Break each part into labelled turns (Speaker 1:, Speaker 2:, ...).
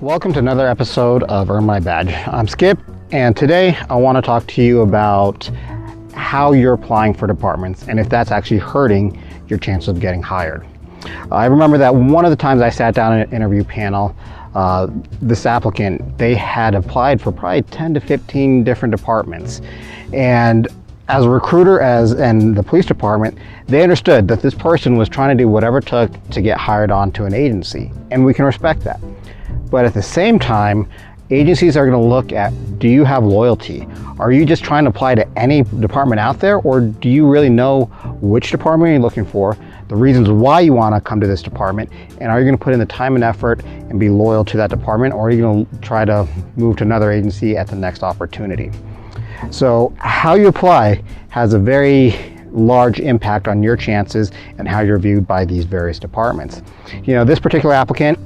Speaker 1: Welcome to another episode of Earn My Badge. I'm Skip, and today I want to talk to you about how you're applying for departments and if that's actually hurting your chances of getting hired. I remember that one of the times I sat down in an interview panel, this applicant, they had applied for probably 10 to 15 different departments. And as a recruiter and the police department, they understood that this person was trying to do whatever it took to get hired onto an agency, and we can respect that. But at the same time, agencies are going to look at, do you have loyalty? Are you just trying to apply to any department out there, or do you really know which department you're looking for, the reasons why you want to come to this department, and are you going to put in the time and effort and be loyal to that department, or are you going to try to move to another agency at the next opportunity? So how you apply has a very large impact on your chances and how you're viewed by these various departments. You know, this particular applicant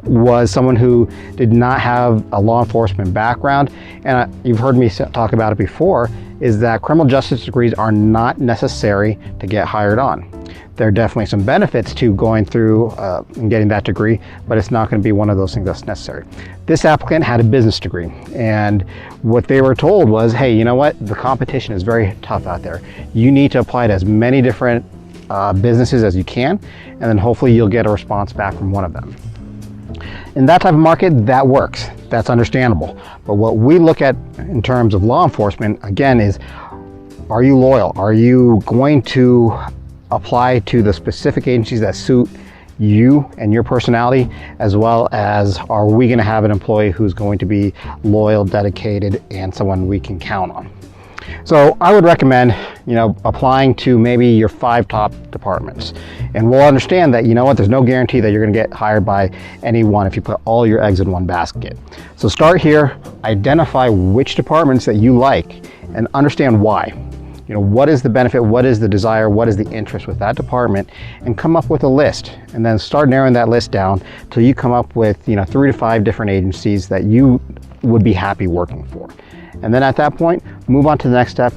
Speaker 1: was someone who did not have a law enforcement background, and you've heard me talk about it before, is that criminal justice degrees are not necessary to get hired on. There are definitely some benefits to going through and getting that degree, but it's not going to be one of those things that's necessary. This applicant had a business degree, and what they were told was, hey, you know what? The competition is very tough out there. You need to apply to as many different businesses as you can, and then hopefully you'll get a response back from one of them. In that type of market, that works. That's understandable. But what we look at in terms of law enforcement, again, is, are you loyal? Are you going to apply to the specific agencies that suit you and your personality, as well as are we going to have an employee who's going to be loyal, dedicated, and someone we can count on? So I would recommend, applying to maybe your 5 top departments, and we'll understand that, there's no guarantee that you're going to get hired by any one if you put all your eggs in one basket. So start here, identify which departments that you like, and understand why. What is the benefit, what is the desire, what is the interest with that department, and come up with a list, and then start narrowing that list down till you come up with 3 to 5 different agencies that you would be happy working for. And then at that point, move on to the next step.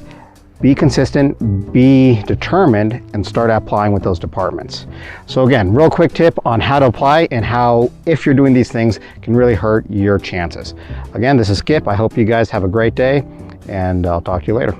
Speaker 1: Be consistent, be determined, and start applying with those departments. So again, real quick tip on how to apply and how, if you're doing these things, can really hurt your chances. Again, this is Skip. I hope you guys have a great day, and I'll talk to you later.